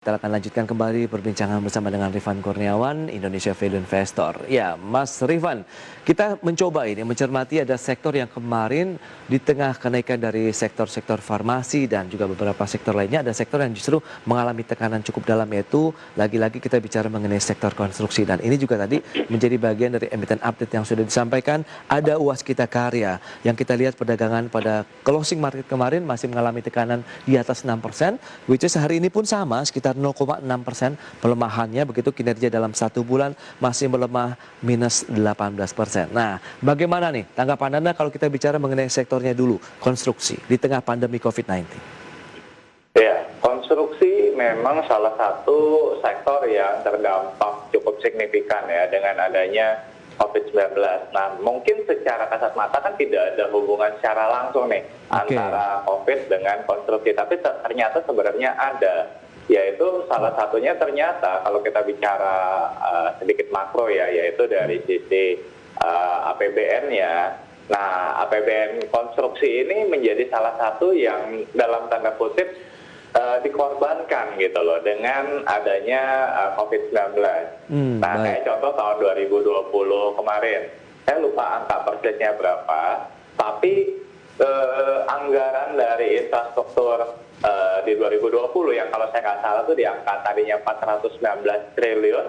Kita akan lanjutkan kembali perbincangan bersama dengan Rifan Kurniawan, Indonesia Value Investor. Ya, Mas Rifan, kita mencoba ini mencermati ada sektor yang kemarin di tengah kenaikan dari sektor-sektor farmasi dan juga beberapa sektor lainnya, ada sektor yang justru mengalami tekanan cukup dalam, yaitu lagi-lagi kita bicara mengenai sektor konstruksi. Dan ini juga tadi menjadi bagian dari emiten update yang sudah disampaikan. Ada Waskita Karya yang kita lihat perdagangan pada closing market kemarin masih mengalami tekanan di atas 6%, which is hari ini pun sama, sekitar 0,6% pelemahannya, begitu kinerja dalam 1 bulan masih melemah minus 18%. Nah, bagaimana nih tanggapan Anda kalau kita bicara mengenai sektornya dulu, konstruksi di tengah pandemi COVID-19? Ya, konstruksi memang salah satu sektor yang terdampak cukup signifikan ya dengan adanya COVID-19. Nah, mungkin secara kasat mata kan tidak ada hubungan secara langsung nih antara COVID dengan konstruksi, tapi ternyata sebenarnya ada. Yaitu salah satunya ternyata kalau kita bicara sedikit makro ya, yaitu dari sisi APBN-nya. Nah, APBN konstruksi ini menjadi salah satu yang dalam tanda kutip dikorbankan gitu loh dengan adanya COVID-19. Nah, kayak contoh tahun 2020 kemarin, saya lupa angka persisnya berapa, tapi anggaran dari infrastruktur di 2020 yang kalau saya nggak salah tuh di angka tadinya 419 triliun,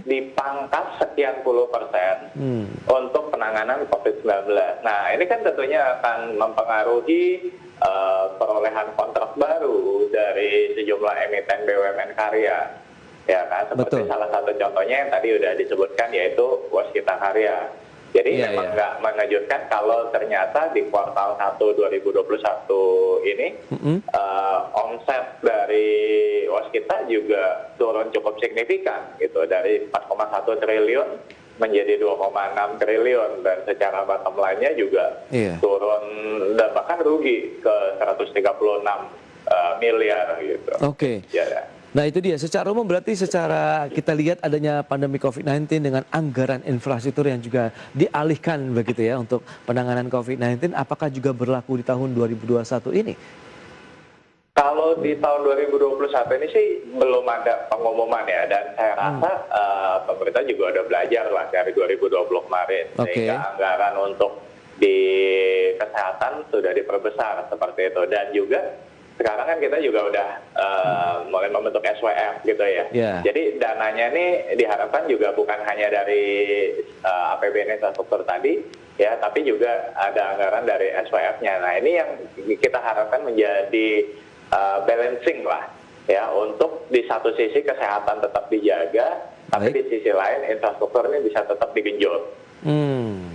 dipangkas sekian puluh persen untuk penanganan COVID-19. Nah, ini kan tentunya akan mempengaruhi perolehan kontrak baru dari sejumlah emiten BUMN karya, ya kan? Seperti salah satu contohnya yang tadi udah disebutkan, yaitu Waskita Karya. Jadi memang nggak mengejutkan kalau ternyata di kuartal 1 2021 ini omset dari Waskita juga turun cukup signifikan gitu, dari 4,1 triliun menjadi 2,6 triliun, dan secara bottom line-nya juga turun dan bahkan rugi ke 136 miliar gitu. Nah, itu dia, secara umum berarti secara kita lihat adanya pandemi COVID-19 dengan anggaran infrastruktur yang juga dialihkan begitu ya untuk penanganan COVID-19, apakah juga berlaku di tahun 2021 ini? Kalau di tahun 2021 ini sih belum ada pengumuman ya, dan saya rasa pemerintah juga udah belajar lah dari 2020 kemarin, sehingga anggaran untuk di kesehatan sudah diperbesar seperti itu. Dan juga sekarang kan kita juga udah mulai membentuk SWF gitu ya. Jadi dananya ini diharapkan juga bukan hanya dari APBN infrastruktur tadi ya, tapi juga ada anggaran dari SWF-nya. Nah, ini yang kita harapkan menjadi balancing lah ya, untuk di satu sisi kesehatan tetap dijaga, tapi di sisi lain infrastruktur ini bisa tetap digenjot.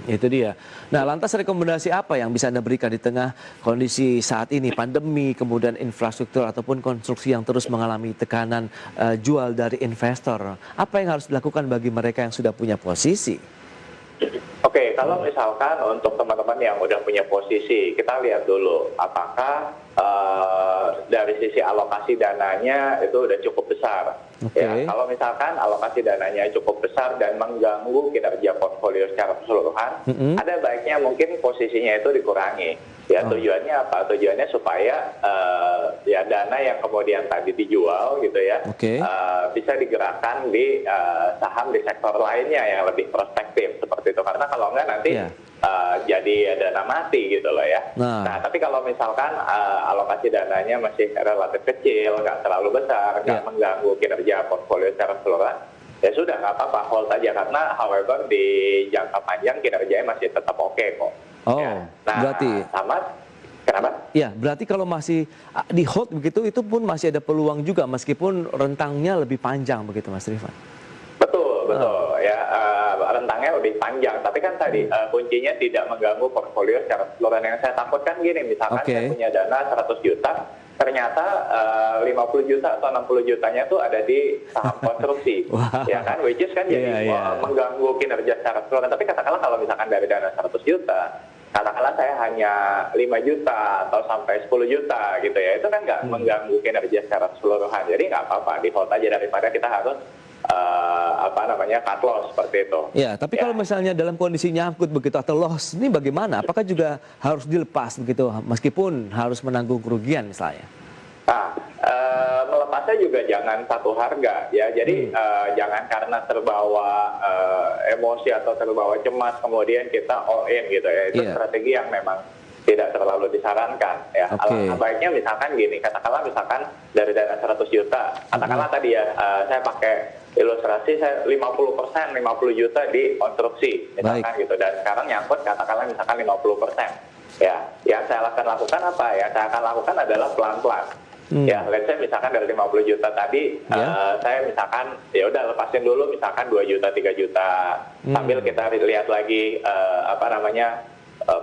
Itu dia. Nah, lantas rekomendasi apa yang bisa Anda berikan di tengah kondisi saat ini, pandemi, kemudian infrastruktur ataupun konstruksi yang terus mengalami tekanan jual dari investor? Apa yang harus dilakukan bagi mereka yang sudah punya posisi? Oke, kalau misalkan untuk teman-teman yang udah punya posisi, kita lihat dulu apakah dari sisi alokasi dananya itu udah cukup besar. Ya, kalau misalkan alokasi dananya cukup besar dan mengganggu kinerja portfolio secara keseluruhan, ada baiknya mungkin posisinya itu dikurangi. Ya, tujuannya apa? Tujuannya supaya ya dana yang kemudian tadi dijual gitu ya, bisa digerakkan di saham di sektor lainnya yang lebih prospektif seperti itu. Karena kalau enggak nanti jadi dana mati gitu loh ya. Nah, tapi kalau misalkan alokasi dananya masih relatif kecil, nggak terlalu besar, nggak mengganggu kinerja portfolio secara keseluruhan, ya sudah, nggak apa-apa, hold aja. Karena however di jangka panjang kinerjanya masih tetap oke kok. Nah, berarti kenapa? Ya, berarti kalau masih di hold begitu, itu pun masih ada peluang juga meskipun rentangnya lebih panjang begitu, Mas Rifan? Betul ya, rentangnya lebih panjang, tapi kan tadi kuncinya tidak mengganggu portfolio secara keseluruhan. Yang saya takutkan gini, misalkan saya punya dana 100 juta, ternyata 50 juta atau 60 jutanya tuh ada di saham konstruksi, ya kan, which is kan jadi mengganggu kinerja secara keseluruhan. Tapi katakanlah kalau misalkan dari dana 100 juta, katakanlah saya hanya 5 juta atau sampai 10 juta gitu ya, itu kan nggak mengganggu kinerja secara keseluruhan. Jadi nggak apa-apa, di hold aja daripada kita harus cut loss seperti itu. Ya, tapi kalau misalnya dalam kondisi nyangkut begitu atau loss, ini bagaimana? Apakah juga harus dilepas begitu meskipun harus menanggung kerugian misalnya? Nah, melepas emasnya juga jangan satu harga ya. Jadi jangan karena terbawa emosi atau terbawa cemas kemudian kita all in gitu ya. Itu strategi yang memang tidak terlalu disarankan ya. Alangkah baiknya misalkan gini, katakanlah misalkan dari dana 100 juta, katakanlah tadi ya saya pakai ilustrasi saya 50% 50 juta di konstruksi misalkan gitu, dan sekarang nyangkut katakanlah misalkan 50%. Ya, yang saya akan lakukan apa ya? Saya akan lakukan adalah pelan-pelan. Ya, let's say misalkan dari 50 juta tadi, saya misalkan ya udah lepasin dulu misalkan 2 juta, 3 juta. Sambil kita lihat lagi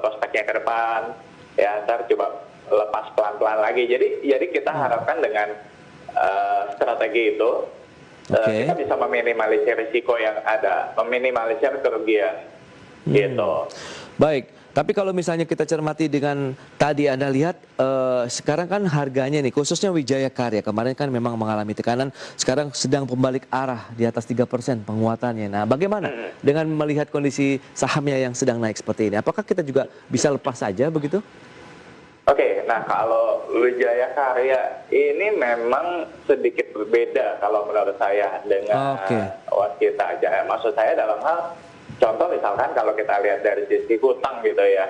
prospeknya ke depan. Ya, ntar coba lepas pelan-pelan lagi. Jadi kita harapkan dengan strategi itu kita bisa meminimalisir risiko yang ada, meminimalisir kerugian. Gitu. Baik. Tapi kalau misalnya kita cermati dengan tadi Anda lihat sekarang kan harganya nih khususnya Wijaya Karya kemarin kan memang mengalami tekanan, sekarang sedang pembalik arah di atas 3% penguatannya. Nah, bagaimana dengan melihat kondisi sahamnya yang sedang naik seperti ini? Apakah kita juga bisa lepas saja begitu? Oke, nah kalau Wijaya Karya ini memang sedikit berbeda kalau menurut saya dengan Waskita aja. Maksud saya dalam hal contoh misalkan kalau kita lihat dari sisi hutang gitu ya,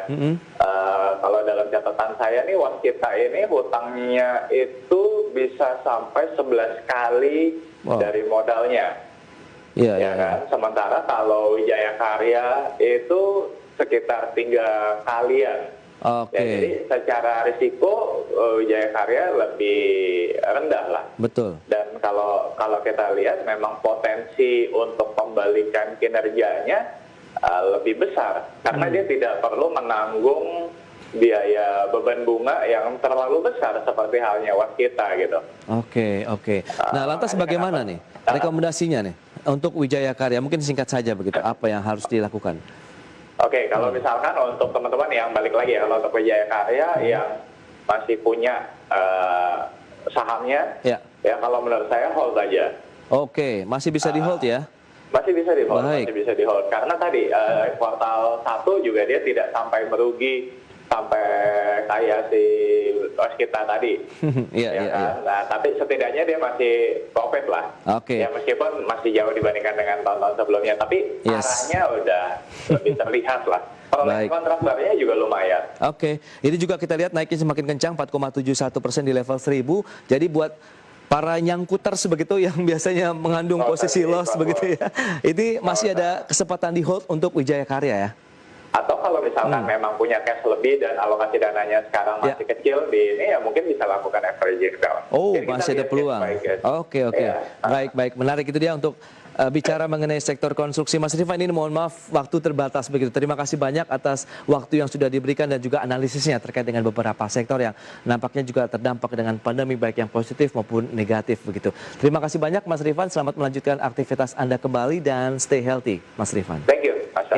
kalau dalam catatan saya nih Waskita ini hutangnya itu bisa sampai 11 kali dari modalnya, kan? Sementara kalau Wijaya Karya itu sekitar 3 kalian. Ya, jadi secara risiko Wijaya Karya lebih rendah lah. Betul. Dan kalau kita lihat memang potensi untuk pembalikan kinerjanya lebih besar karena dia tidak perlu menanggung biaya beban bunga yang terlalu besar seperti halnya Waskita gitu. Oke. Nah, lantas bagaimana nih rekomendasinya nih untuk Wijaya Karya? Mungkin singkat saja begitu. Apa yang harus dilakukan? Oke, kalau misalkan untuk teman-teman yang balik lagi ya, kalau untuk Wijaya Karya yang masih punya sahamnya, ya kalau menurut saya hold aja. Oke, masih bisa di hold ya? Masih bisa di hold, masih bisa di hold. Karena tadi kuartal 1 juga dia tidak sampai merugi sampai kayak si Waskita tadi. Iya. Nah, tapi setidaknya dia masih profit lah. Ya meskipun masih jauh dibandingkan dengan tahun-tahun sebelumnya, tapi arahnya udah lebih terlihat lah. Perolehan kontrak barunya juga lumayan. Ini juga kita lihat naiknya semakin kencang 4,71% di level 1000. Jadi buat para nyangkuters begitu yang biasanya mengandung posisi loss begitu ya. Ini masih ada kesempatan di hold untuk Wijaya Karya ya. Atau kalau misalkan memang punya cash lebih dan alokasi dananya sekarang masih kecil di ini ya mungkin bisa lakukan averaging down. Jadi masih ada peluang. Oke. Baik. Menarik itu dia untuk bicara mengenai sektor konstruksi. Mas Rifan, ini mohon maaf waktu terbatas begitu. Terima kasih banyak atas waktu yang sudah diberikan dan juga analisisnya terkait dengan beberapa sektor yang nampaknya juga terdampak dengan pandemi baik yang positif maupun negatif begitu. Terima kasih banyak Mas Rifan. Selamat melanjutkan aktivitas Anda kembali dan stay healthy Mas Rifan. Thank you, Mas.